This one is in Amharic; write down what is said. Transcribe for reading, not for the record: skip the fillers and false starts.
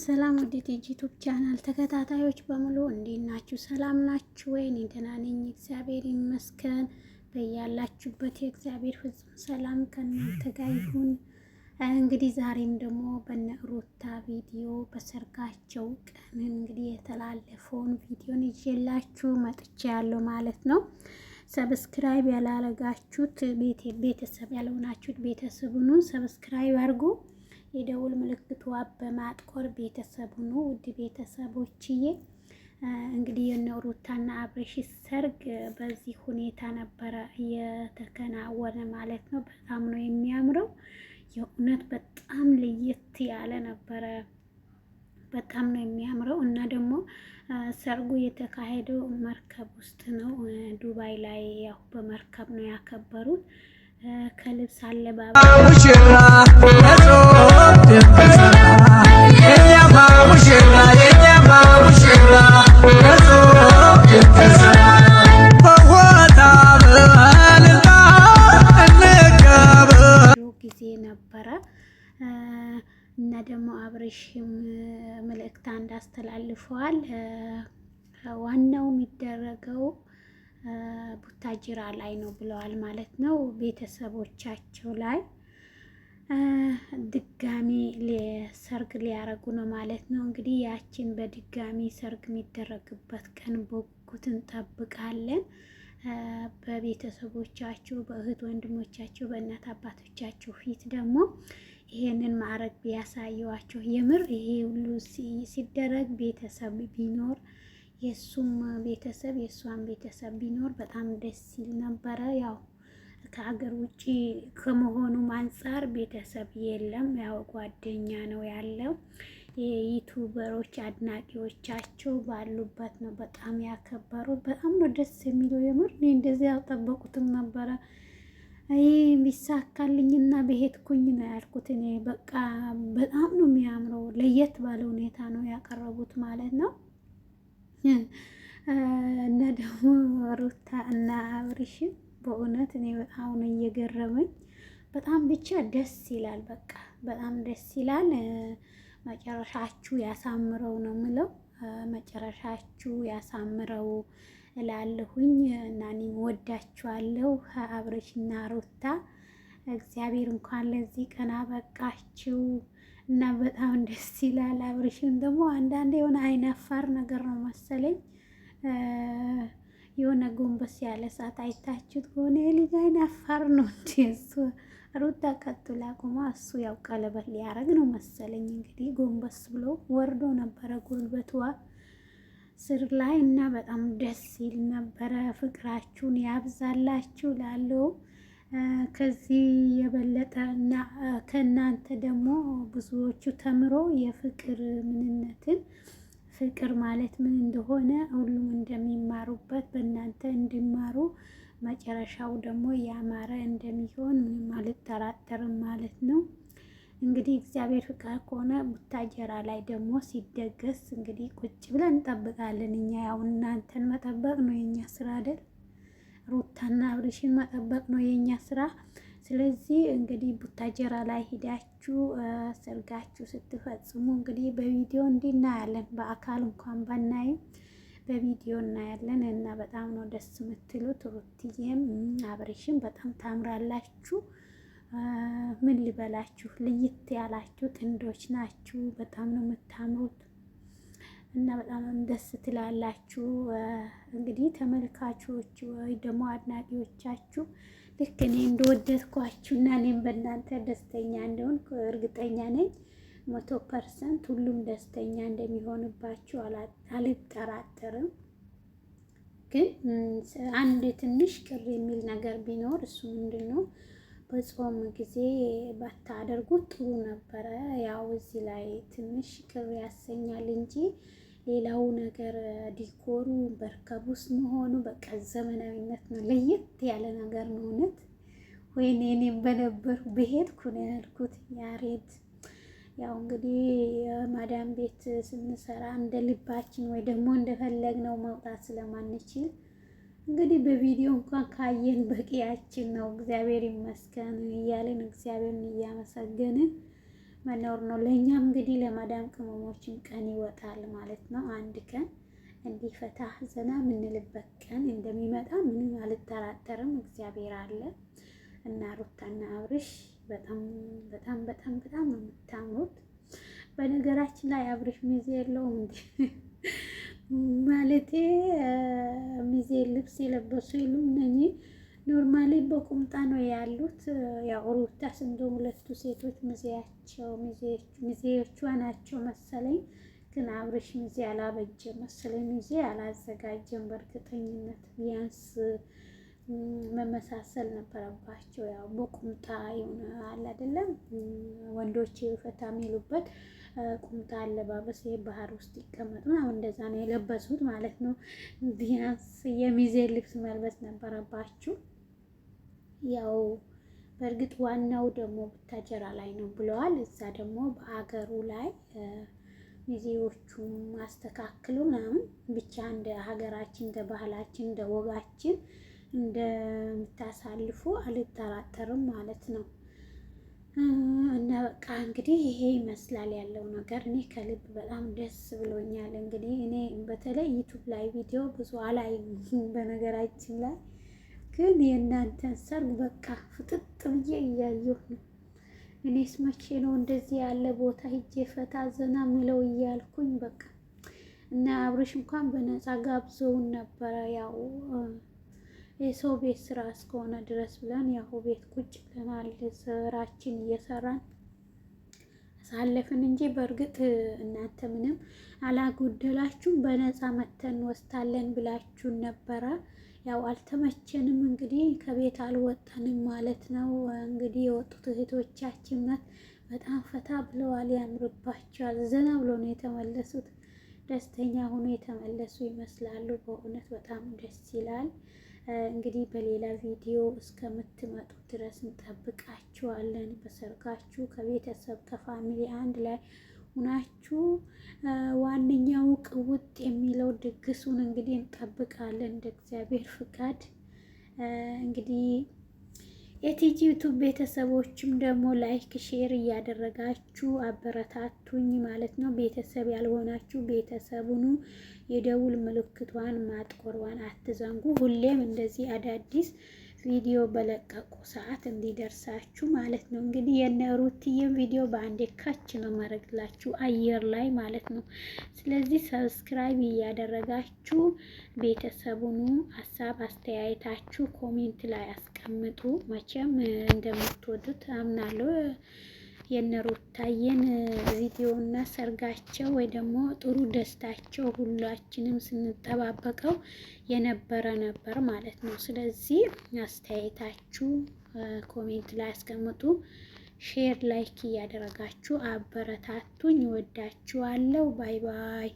ሰላም ወደ ዩቲዩብ ቻናል ተከታታዮች በሙሉ እንዴት ናችሁ? ሰላም ናችሁ ወይ? እኔ ደህና ነኝ፣ እግዚአብሔር ይመስገን። በያላችሁበት የእግዚአብሔር ፍጹም ሰላም ከእናንተ ጋር ይሁን። እንግዲህ ዛሬም ደግሞ በነ ሩታ ቪዲዮ በሰርጋቸው ቀን እንግዲህ የተላለፈውን ቪዲዮን ይዤላችሁ መጥቻለሁ ማለት ነው። ሰብስክራይብ ያላረጋችሁት ቤተሰብ ያልሆናችሁት ቤተሰቡን ሰብስክራይብ አድርጉ። የደውል ምልክቷ በማጥቆር ቤተሰቡ ነው። ውድ ቤተሰቦችዬ እንግዲህ የነ ሩታና አብርሽ ሰርግ በዚህ ሁኔታ ነበረ የተከናወነ ማለት ነው። በጣም ነው የሚያምረው። የእውነት በጣም ለየት ያለ ነበረ። በጣም ነው የሚያምረው እና ደግሞ ሰርጉ የተካሄደው መርከብ ውስጥ ነው። ዱባይ ላይ ያው በመርከብ ነው ያከበሩት። ከልብስ አለባበስ ጊዜ ነበረ እና ደግሞ አብርሽም መልእክት እንዳስተላልፈዋል። ዋናው የሚደረገው ቡታጅራ ላይ ነው ብለዋል ማለት ነው። ቤተሰቦቻቸው ላይ ድጋሚ ሰርግ ሊያረጉ ነው ማለት ነው። እንግዲህ ያችን በድጋሚ ሰርግ የሚደረግበት ቀን በጉጉት እንጠብቃለን። በቤተሰቦቻቸው፣ በእህት ወንድሞቻቸው፣ በእናት አባቶቻቸው ፊት ደግሞ ይሄንን ማዕረግ ቢያሳዩዋቸው የምር ይሄ ሁሉ ሲደረግ ቤተሰብ ቢኖር የሱም ቤተሰብ የሷን ቤተሰብ ቢኖር በጣም ደስ ይል ነበረ። ያው ከሀገር ውጪ ከመሆኑም አንፃር ቤተሰብ የለም፣ ያው ጓደኛ ነው ያለው። የዩቱበሮች አድናቂዎቻቸው ባሉበት ነው በጣም ያከበሩት። በጣም ነው ደስ የሚለው የምር። እኔ እንደዚህ ያልጠበቁትም ነበረ። ቢሳካልኝና በሄድኩኝ ነው ያልኩት። እኔ በቃ በጣም ነው የሚያምረው። ለየት ባለ ሁኔታ ነው ያቀረቡት ማለት ነው። እና ደግሞ ሩታ እና አብርሽን በእውነት እኔ በጣም ነው እየገረመኝ። በጣም ብቻ ደስ ይላል። በቃ በጣም ደስ ይላል። መጨረሻችሁ ያሳምረው ነው ምለው። መጨረሻችሁ ያሳምረው እላለሁኝ እና እኔም ወዳችኋለሁ አብርሽና ሩታ። እግዚአብሔር እንኳን ለዚህ ቀን አበቃችሁ እና በጣም ደስ ይላል። አብርሽን ደግሞ አንዳንዴ የሆነ አይናፋር ነገር ነው መሰለኝ የሆነ ጎንበስ ያለ ሰዓት አይታችሁት ከሆነ የልጅ አይናፋር ነው እንዴ እሱ። ሩታ ቀጥላ ቆማ እሱ ያው ቀለበት ሊያረግ ነው መሰለኝ እንግዲህ ጎንበስ ብሎ ወርዶ ነበረ ጉልበቷ ስር ላይ እና በጣም ደስ ይል ነበረ። ፍቅራችሁን ያብዛላችሁ ላለው ከዚህ የበለጠ እና ከእናንተ ደግሞ ብዙዎቹ ተምሮ የፍቅር ምንነትን ፍቅር ማለት ምን እንደሆነ ሁሉም እንደሚማሩበት በእናንተ እንዲማሩ መጨረሻው ደግሞ ያማረ እንደሚሆን ምንም አልጠራጠርም ማለት ነው። እንግዲህ እግዚአብሔር ፍቃድ ከሆነ ቡታጀራ ላይ ደግሞ ሲደገስ እንግዲህ ቁጭ ብለን እንጠብቃለን። እኛ ያው እናንተን መጠበቅ ነው የኛ ስራ አይደል? ሩታና አብርሽን መጠበቅ ነው የኛ ስራ። ስለዚህ እንግዲህ ቡታጀራ ላይ ሂዳችሁ ሰርጋችሁ ስትፈጽሙ እንግዲህ በቪዲዮ እንዲህ እናያለን። በአካል እንኳን ባናይም በቪዲዮ እናያለን እና በጣም ነው ደስ የምትሉት። ሩትዬም አብርሽም በጣም ታምራላችሁ። ምን ልበላችሁ ልይት ያላችሁ ጥንዶች ናችሁ። በጣም ነው የምታምሩት እና በጣም ደስ ትላላችሁ። እንግዲህ ተመልካቾች ወይ ደግሞ አድናቂዎቻችሁ ልክ እኔ እንደወደድኳችሁ እና እኔም በእናንተ ደስተኛ እንደሆን እርግጠኛ ነኝ። 100% ሁሉም ደስተኛ እንደሚሆንባችሁ አልጠራጠርም። ግን አንድ ትንሽ ቅር የሚል ነገር ቢኖር እሱ ምንድን ነው? በጾም ጊዜ ባታደርጉት ጥሩ ነበረ። ያው እዚህ ላይ ትንሽ ቅር ያሰኛል እንጂ ሌላው ነገር ዲኮሩ በርከቡስ መሆኑ በቃ ዘመናዊነት ነው። ለየት ያለ ነገር ነው እውነት። ወይኔ እኔም በነበር ብሄድኩ ነው ያልኩት። ያሬድ ያው እንግዲህ የማዳም ቤት ስንሰራ እንደ ልባችን ወይ ደግሞ እንደፈለግነው መውጣት ስለማንችል እንግዲህ በቪዲዮ እንኳን ካየን በቂያችን ነው። እግዚአብሔር ይመስገን እያለን እግዚአብሔርን እያመሰገንን መኖር ነው። ለእኛም እንግዲህ ለማዳም ቅመሞችም ቀን ይወጣል ማለት ነው። አንድ ቀን እንዲህ ፈታ ዘና የምንልበት ቀን እንደሚመጣ ምንም አልጠራጠርም። እግዚአብሔር አለ እና ሩታና አብርሽ በጣም በጣም በጣም በጣም ነው የምታምሩት። በነገራችን ላይ አብርሽ ሚዜ የለውም እንዴ? ማለቴ ሚዜ ልብስ የለበሱ የሉም እነኚህ ኖርማሊ በቁምጣ ነው ያሉት። ያው ሩታስ እንደ ሁለቱ ሴቶች ሚዜዎቿ ናቸው መሰለኝ። ግን አብርሽ ሚዜ አላበጀም መሰለኝ፣ ሚዜ አላዘጋጀም። በእርግጠኝነት ቢያንስ መመሳሰል ነበረባቸው። ያው በቁምጣ የሆነ አለ አይደለም ወንዶች ፈታ የሚሉበት ቁምጣ አለባበስ ባህር ውስጥ ይቀመጡ አሁን እንደዛ ነው የለበሱት ማለት ነው። ቢያንስ የሚዜ ልብስ መልበስ ነበረባችሁ። ያው በእርግጥ ዋናው ደግሞ ቡታጀራ ላይ ነው ብለዋል። እዛ ደግሞ በአገሩ ላይ ሚዜዎቹም አስተካክሉ ምናምን ብቻ እንደ ሀገራችን እንደ ባህላችን እንደ ወጋችን እንደምታሳልፉ አልጠራጠርም ማለት ነው። እና በቃ እንግዲህ ይሄ ይመስላል ያለው ነገር። እኔ ከልብ በጣም ደስ ብሎኛል። እንግዲህ እኔ በተለይ ዩቱብ ላይ ቪዲዮ ብዙ አላይም በነገራችን ላይ ግን የእናንተን ሰርግ በቃ ፍጥጥ ብዬ እያየሁ ነው። እኔስ መቼ ነው እንደዚህ ያለ ቦታ ሂጄ ፈታ ዘና ምለው እያልኩኝ በቃ እና አብርሽ እንኳን በነፃ ጋብዘውን ነበረ። ያው የሰው ቤት ስራ እስከሆነ ድረስ ብለን ያው ቤት ቁጭ ብለናል፣ ስራችን እየሰራን አሳለፍን እንጂ በእርግጥ እናንተ ምንም አላጎደላችሁም። በነፃ መተን ወስታለን ብላችሁን ነበረ። ያው አልተመቸንም፣ እንግዲህ ከቤት አልወጣንም ማለት ነው። እንግዲህ የወጡት እህቶቻችን በጣም ፈታ ብለዋል፣ ያምርባቸዋል፣ ዘና ብሎ ነው የተመለሱት። ደስተኛ ሆኖ የተመለሱ ይመስላሉ። በእውነት በጣም ደስ ይላል። እንግዲህ በሌላ ቪዲዮ እስከምትመጡ ድረስ እንጠብቃችኋለን። በሰርጋችሁ ከቤተሰብ ከፋሚሊ አንድ ላይ ሁናችሁ ዋነኛው ቅውጥ የሚለው ድግሱን እንግዲህ እንጠብቃለን እንደ እግዚአብሔር ፍቃድ። እንግዲህ የቲጂ ዩቱብ ቤተሰቦችም ደግሞ ላይክ ሼር እያደረጋችሁ አበረታቱኝ ማለት ነው። ቤተሰብ ያልሆናችሁ ቤተሰቡኑ የደውል ምልክቷን ማጥቆሯን አትዘንጉ። ሁሌም እንደዚህ አዳዲስ ቪዲዮ በለቀቁ ሰዓት እንዲደርሳችሁ ማለት ነው። እንግዲህ የነ ሩትዬም ቪዲዮ በአንዴ ካች ነው ማድረግላችሁ አየር ላይ ማለት ነው። ስለዚህ ሰብስክራይብ እያደረጋችሁ ቤተሰቡኑ ሀሳብ አስተያየታችሁ ኮሜንት ላይ አስቀምጡ። መቼም እንደምትወዱት አምናለሁ። የነ ሩታዬን ቪዲዮ እና ሰርጋቸው ወይ ደግሞ ጥሩ ደስታቸው ሁላችንም ስንጠባበቀው የነበረ ነበር ማለት ነው። ስለዚህ አስተያየታችሁ ኮሜንት ላይ አስቀምጡ። ሼር ላይክ እያደረጋችሁ አበረታቱኝ። ወዳችኋለሁ። ባይ ባይ።